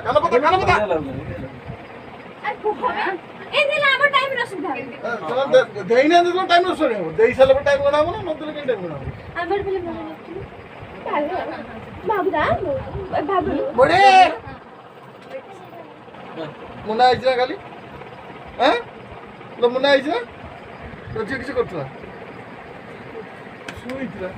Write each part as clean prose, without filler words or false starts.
কানাপতা এই দিলা আমার টাইম নষ্ট হবে দেই না দিলে টাইম নষ্ট হবে দেই সালে টাইম গণাবো না নতুন টাইম গণাবো আমার বলে মনে রাখছি বাবুদা বাবু বড়ে মনে আইছে না খালি হ্যাঁ তো মনে আইছে না তো কিছু করছ না শুইছ না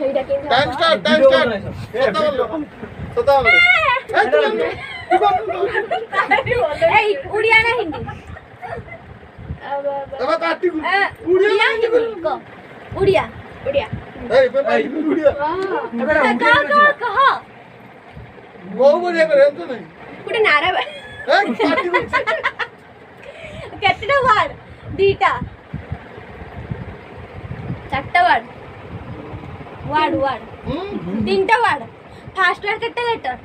এইটা কি টাইম স্টার্ট সতা বলো এই উড়িয়া না হিন্দি এবার কাটি উড়িয়া হিন্দি কো উড়িয়া উড়িয়া এই পেপাই উড়িয়া কহ বহু বড়িয়া করে তো নাই পুরো নারা এই কাটি করছে কেতটা ওয়ার্ড দুইটা চারটা ওয়ার্ড ওয়ার্ড ওয়ার্ড তিনটা ওয়ার্ড ফার্স্ট ওয়ার্ড কেটে লেটার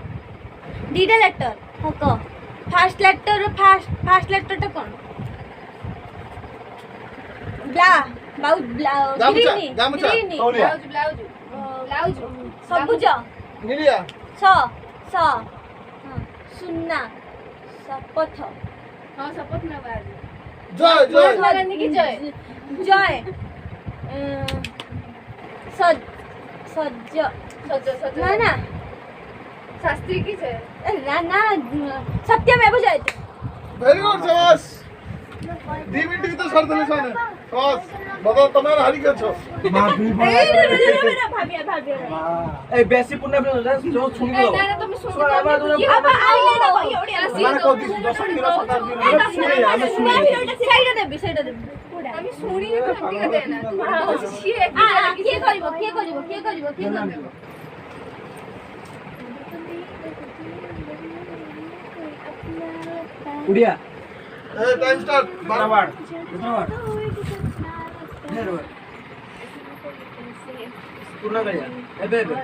দুইটা লেটার হক ফার্স্ট লেটার ফার্স্ট লেটারটা কোন ব্লা বাউ ব্লাউ গ্রিনি গ্রিনি ব্লাউজ সবুজ নিলিয়া স স সুন্না শপথ हाँ सपोर्ट ना बार জয় জয় लगाने की जय জয় সজ সজ্জ सज सज না না शास्त्री की जय না না সত্যমেব জয়তে ভেরি গুড সবাস 2 মিনিট ভিতরে সর দিলে শোনে সবাস বাবা তোমার হারি গেছো ভাবিয়া ভাবিয়া এই বেশি পুণ্য আপনি जो सुन लो ना ना तुम सुन सुन आवाज दो अब आइले ना ओडिया মানে কত 10 কিলো 7 কিলো শুনে আমি শুনি সেইটা দেবি সেইটা দেবি আমি শুনি নি ঠিক আছে না তোমরা হচ্ছে কে করিব কে করিব কে করিব কে করিব উড়িয়া এই টাইম স্টার্ট বারবার বারবার पूर्ण करिया एबे एबे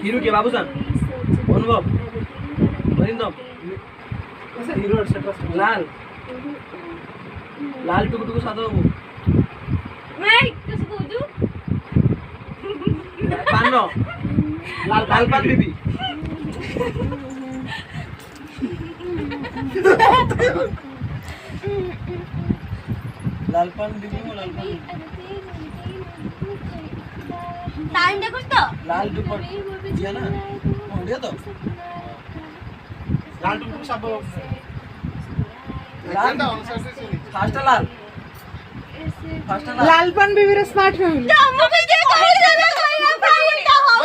हीरो के बाबूजान अनुभव अरिंदम ऐसा हीरो लाल लाल टुकु टुकु सादा बाबू मैं किसी को दू पानो लाल लाल पान बीबी लाल पान बीबी वो लाल पान टाइम देखो तो लाल दुपट दिया ना हो गया तो लाल दुपट सब লাল অনুসারে শুনি फास्ट लाल लालपन बेबी स्मार्ट फैमिली हमको के कह देना कोई फाइल तो हो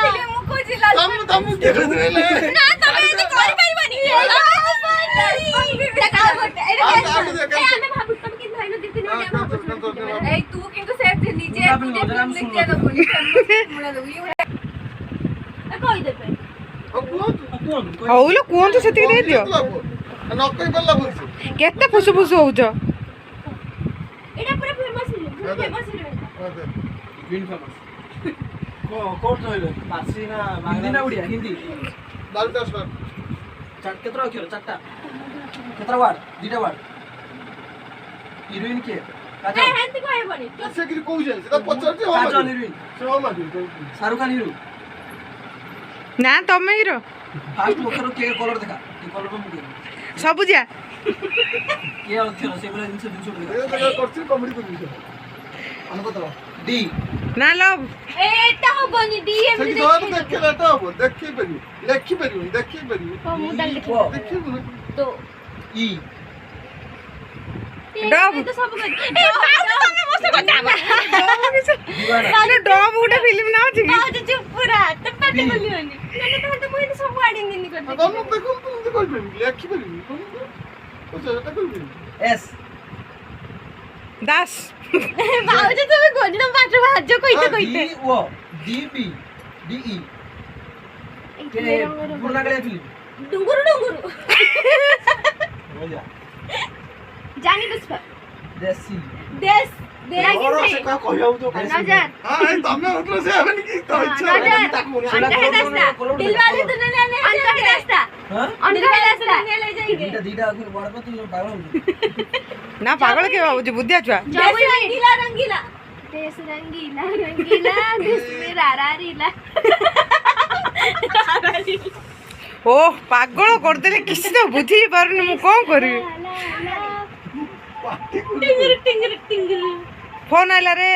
फिल्म को जिला তম দেখে দিলে না তুমি এত করে পারবানি দেখা করতে এটা আমি ভাবু তুমি কি ভাইনো দিতে না আমি ভাবু ए तू किंतु सेफ नीचे मुझे फिल्म लिख दिया तो बोली मुड़ा दो ये কই দেবে ହଉଲୋ କୁହନ୍ତୁ ସେତିକି ଦେଇଦିଅ ନକଇ ବଲ୍ଲା ବলছি କେତେ ଫୁସୁ ଫୁସୁ ହଉଛ এটা পুরো famous film famous film green famous को कोड होइलो पासी ना हिंदी ना उड़िया हिंदी লালটা স্টার चाट केतरा अक्षर चारटा केतरा वार्ड दुटा वार्ड हिरोइन के काजल হ্যাঁ তুই কই বনি সে কি কইছে সেটা পচারছে ও काजल हिरोइन সে ও মাগি शाहरुख खान हिरो ନା ତମେ ହିରୋ फास्ट मुखर के कलर देखा ये कलर में मुके ସବୁଜା के अक्षर से बोले जिनसे दिन ଏ छोड़ জায়গা করছি কমেডি করছি আমি কথা डी ନା ଲଭ୍ এটা হবনি ডিএম সেটি ধর দেখে এটা হবো দেখি পারি লেখি পারি দেখি পারি মুডাল দেখি দেখি তো ई ডব তো সব এই বাবু তুমি মস্ত কথা दीवाना ଡବ୍ ଗୋଟେ ଫିଲ୍ମ ନା ଅଛି କି বাবু চুপ পুরা তো পাটি বলিওনি না তো মই তো সব আড়ি নিনি করতে তখন দেখুন তুমি কই পারি লেখি পারি বুঝছো এটা করবি एस দাস বাবু যে তুমি গজনা পাত্র ভাজ্য কইতে কইতে डी वो डी बी डी ई के पूर्ण करिया फिल्म ডুঙ্গুরু ডুঙ্গুরু हो जा জানি পুষ্পা देसी দেশ ওর সে কা কইয়াও তো নজর হ্যাঁ তমে উঠলো সে হবে নাকি তো ইচ্ছা अंदर है रास्ता दिलवाले तो नहीं ले अंदर है रास्ता हां अंदर है रास्ता नहीं ले जाएंगे दीटा अक्षर बड़ पे तू पागल ନା ପାଗଳ କିଏ ଭାବୁଛି ବୁଦ୍ଧିଆ ଛୁଆ जैसे रंगीला रंगीला देश रंगीला रंगीला देश में रारा रीला ओ पागल करदेले किसी तो बुझी पारुनी मु कोन करी टिंगर टिंगर टिंगर फोन आइला रे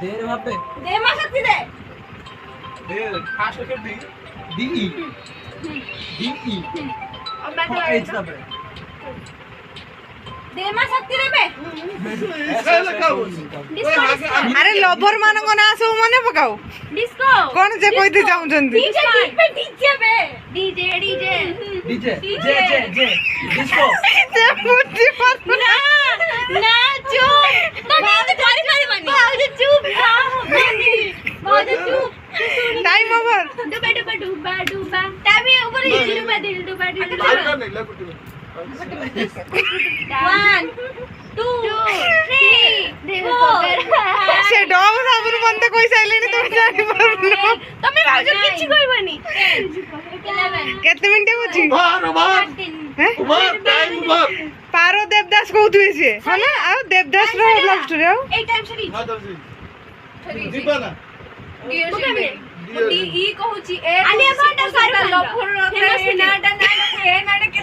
देर वहां पे दे मा शक्ति दे फास्ट कर दी डी ई अब मैं तो एच ना पे दे मा शक्ति रे बे ऐसा लगा वो अरे लवर मान को ना सब मने पकाओ डिस्को कोन जे कहते जाऊ जंदी डीजे डीजे बे डीजे डीजे डीजे जे जे जे डिस्को जे बुद्धि पर ना ना चुप तो मैं तो गाड़ी मारी बनी भाऊजी चुप ना बनी भाऊजी चुप टाइम ओवर डुबा डुबा डुबा डुबा टाइम ऊपर डुबा डुबा डुबा नहीं लग कुछ 1 2 3 4 से डॉग साबुन बंद कोई साइलेनी तुम जानि परनो तमे भाऊजी किछि कहबनी 11 केते मिनिट होची बार बार 13 हैं बार टाइम बार पारो देवदास कहउथुए से है ना आ देवदास रो लव स्टोरी हो ए टाइम सरी हां दर्जी दीपा ना ई कहूची ए आलिया भट्ट सारू लफर रे नाडा नाडा ए नाडा के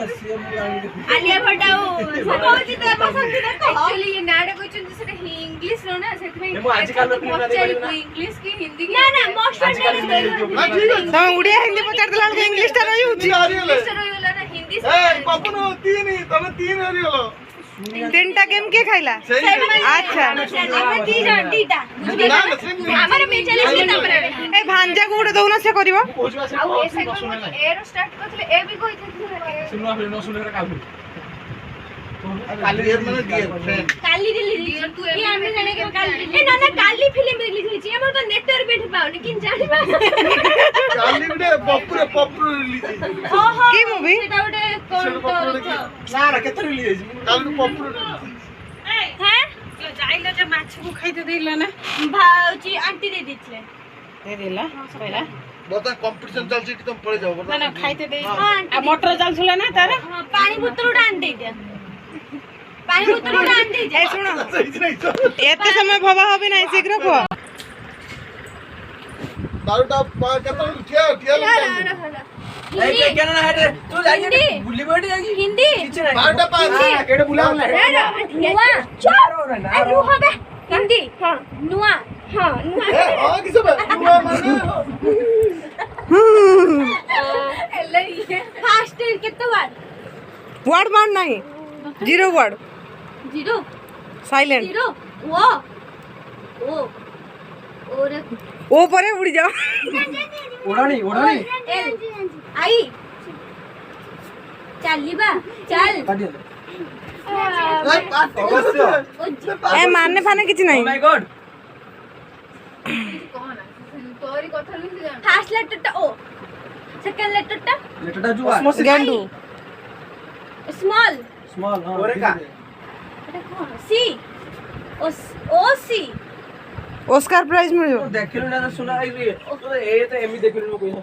आलिया भट्ट कहूची तो पसंद दे को एक्चुअली ये नाडा कोइचन जसे इंग्लिश रो ना सेत में एमो आजकल लोग फिल्म देखै ना इंग्लिश की हिंदी की ना ना मोस्ट ना ठीक है तम उड़िया हिंदी पचार देला के इंग्लिश ता रही होची आ रही है रोला ना हिंदी ए पपनो तीन ही तने तीन आ रही हो तीनटा गेम के खाइला सही अच्छा हमर दीटा दीटा ना ना सेम नहीं हमर मेचले से नंबर ए भांजा को उड़े दउना से करिवो पूछवा से ଆଉ ଏ ସେଗମେଣ୍ଟ ଏର ଷ୍ଟାର୍ଟ କରିଥିଲେ ଏ ବି କହିଥିଲେ सुनवा फिर न सुने रे का फिर काली ये मैंने दिए फ्रेंड काली रिलीज ये हमें जाने के काली ए ना ना काली फिल्म रिलीज होई छी हमर तो नेटवर्क बैठ पाउनी किन जानि बा काली बिटे पपुर रिलीज ओहो की मूवी सेटा उडे कोन तो ना ना केते रिलीज काली पपुर हैं जो जाइलो जे माछ को खाइते देला ना भाऊजी आंटी दे दिछले दे देला पहिला बता कंपटीशन चल छी कि तुम पड़े जाओ ना बता ना खाइते दे हां आ मोटर चल छुला ना तारे हां पानी बोतल उड़ा आन दे दे पानी बोतल उड़ा आन दे ए सुनो सही नहीं तो एते समय भवा होबे नहीं शीघ्र को दारूटा केतना ठिया ठिया ए के केना ना हेड तू जाई हिंदी। बुली बडी जाई हिंदी किछ नहीं दारूटा पास केडे बुला ना नुआ नु হবে हिंदी हां नुआ हां नुआ ए हां किसे बे हुआ माने ಎಲ್ಲ ಇದೆ फास्ट केते वर्ड वर्ड मान नहीं जीरो वर्ड 0 साइलेंट 0 वो ओ और ओ परे उड़ी जाओ ओडानी ओडानी एल आई चलिबा चल काटी दे अवश्य ए मानने फाने किछ ओ नहीं माय गॉड कोन तोरी কথা লিখি জান फास्ट लेटर टा ओ सेकंड लेटर टा लेटटा जुआ गेंडू स्मॉल स्मॉल हां ओरे का सी ओ ओ सी ऑस्कर प्राइज मिलो देखिलो ना सुना आई रे तो ए तो एमी देखिलो कोई ओ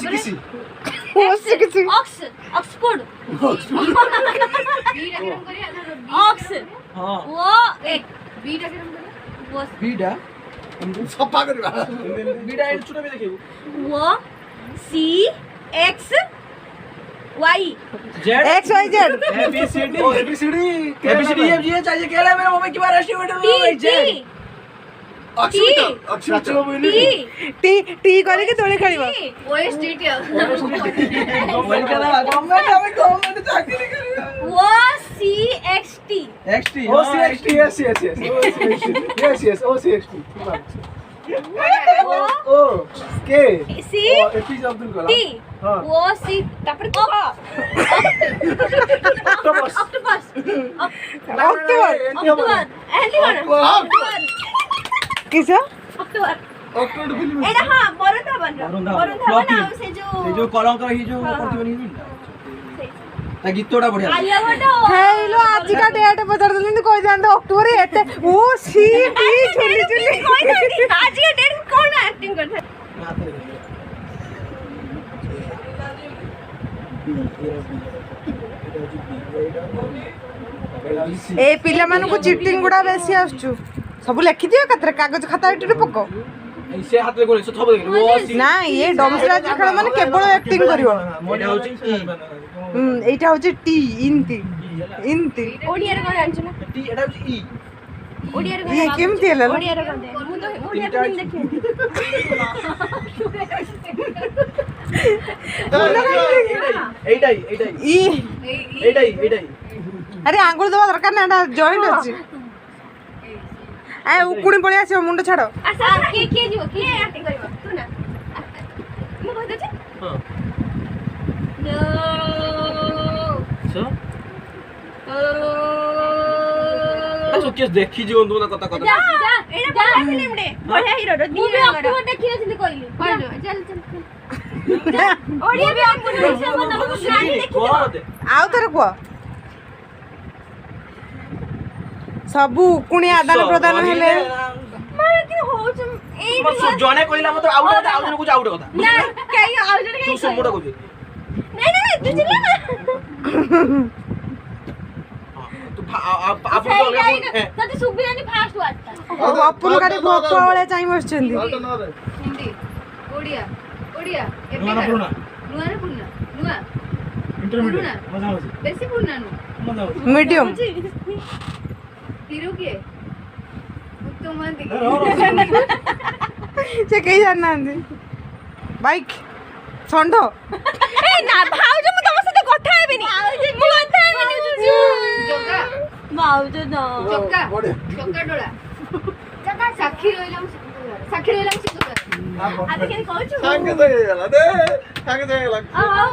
सी किसी ओसे किछ ऑक्स ऑक्सफोर्ड ಬಿ ಡಾಕ್ಟರ್ ಕರಿ ಅದರ ऑक्स हां वो एक ಬಿ ಡಾಕ್ಟರ್ ಕರಿ वो बीडा सफा करबा बीडा एड चुना भी देखियो वो C X Y Z X Y Z A B C D A B C D F G चाहिए केला मेरे मम्मी की बार राष्ट्रीय टी मेडल जेड अक्षुता अक्षुता टी टी टी करे के तोले खेलिबो ಓ ಎಸ್ ಟಿ ಟಿ वही करा गवर्नमेंट चाकरी करियो वो C X T XT O C X T yes yes yes yes yes O C X T वो ओ के सी एपीजे अब्दुल कलाम टी हाँ। वो सी तापर ऑक्टोपस ऑक्टोपस अक्टूबर अक्टूबर एलिवन अक्टूबर किसा अक्टूबर अक्टोबर फिल्म एडा हां मरुधावन मरुधावन मरुधावन से जो जो कलंक ही जो करती बनी ता गीतोडा बढ़िया आलिया भट्ट हेलो आज का डेट बदल देली कोई जानते अक्टूबर एते ओ सी टी झुली झुली कोई नहीं आज के डेट में कौन एक्टिंग करता है ଏ ପିଲାମାନଙ୍କୁ ଚିଟିଂ ଗୁଡା ବେଶୀ ଆସୁଛୁ ସବୁ ଲେଖିଦିଅ ଏକାଥରେ କାଗଜ ଖାତା ଏଠି ପକ ସେ ହାତରେ ଗୋଳି ସେ ଥବ ଦେଖିଲୁ ଓ ସି ନା ଇଏ ଡମ୍ସରାଜ ଖେଳ ମାନେ କେବଳ ଆକ୍ଟିଂ କରିବ ଏଇଟା ହଉଛି ଏଇଟା ହଉଛି ଟି ଇନ୍ତି ଇନ୍ତି ଓଡ଼ିଆରେ କଣ ଜାଣିଛୁ ନା ଟି ଏଟା ହଉଛି ଇ ଓଡ଼ିଆରେ କଣ ଇଏ କେମିତି ହେଲା ଲୋ? ଓଡ଼ିଆରେ କଣ ମୁଁ ତ ଓଡ଼ିଆ ଫିଲ୍ମ ଦେଖିନି ଏଇଟା ଇ ଏଇଟା ଆରେ ଆଙ୍ଗୁଳି ଦେବା ଦରକାର ନା ଏଟା ଜଏଣ୍ଟ ଅଛି ଉକୁଣି ପଳେଇ ଆସିବ ମୁଣ୍ଡ ଛାଡ ଆଚ୍ଛା କିଏ ଯିବ କିଏ ଆକ୍ଟିଂ କରିବ ତୁ ନା ମୁଁ କହିଦେଉଛି ହଁ ସୋ କିଏ ଦେଖି ଯିବନ୍ତୁ ନା କଥା କଥା ଯା ଏଇଟା ବଢିଆ ଫିଲ୍ମ ଟେ ବଢିଆ ହିରୋ ର ମୁଁ ବି ଅକ୍ଟୋବର ଦେଖିନଥିଲି କହିଲି ଚାଲ ଓଡ଼ିଆ ବି ଅକ୍ଟୋବର ଦେଖିବ ନା ମୁଁ ଗାଳି ଦେଖିବ ଆଉ ଥରେ କୁହ ସବୁ ଉକୁଣି ଆଦାନ ପ୍ରଦାନ ହେଲେ ମାନେ କି ହଉଛୁ ଏଇ ଜଣେ କହିଲା ମତେ ଆଉ ଗୋଟେ ଆଉ ଜଣେ କହୁଛି ଆଉ ଗୋଟେ କଥା ନା କାଇ ଆଉ ଜଣେ ତୁ କାଇ ମୁଣ୍ଡ କହୁଛୁ ନାଇଁ ତୁ ଚିଲ୍ଲା ନା ତୁ ଆପଣ ତତେ ସୁବିଲାନି ଫାଷ୍ଟ ୱାର୍ଡଟା ଅପୁନ ଗାଡ଼ି ଭୋକ ଭଳିଆ ଚାହିଁ ବସିଛନ୍ତି ହିନ୍ଦୀ ଓଡ଼ିଆ ଓଡ଼ିଆ ନୂଆ ନା ପୁରୁଣା ନୂଆ ନା ପୁରୁଣା ନୂଆ ଇଣ୍ଟରମିଡିଏଟ ମଜା ହଉଛି ବେଶୀ ପୁରୁଣା ନୁହଁ ମଜା ହଉଛି ମିଡିୟମ ହିରୋ କିଏ ଉତ୍ତମ ମହାନ୍ତି ସେ କେହି ଜାଣିନାହାନ୍ତି ବାଇକ୍ ଷଣ୍ଢ ଏ ନା ଭାଉଜ ମୁଁ ତମ ସହିତ କଥା ହେବିନି ମୁଁ କଥା ହେବିନି ଜଗା ଭାଉଜ ନା ଚକା ବଢିଆ। ଚକା ଡୋଳା ସାକ୍ଷୀ ରହିଲା ସାକ୍ଷୀ ରହିଲା ଆବେ କେମିତି କହୁଛୁ ସାଙ୍ଗେ ସାଙ୍ଗେ ହେଇଗଲା ଦେ ସାଙ୍ଗେ ସାଙ୍ଗେ ହେଇଗଲା ଆଉ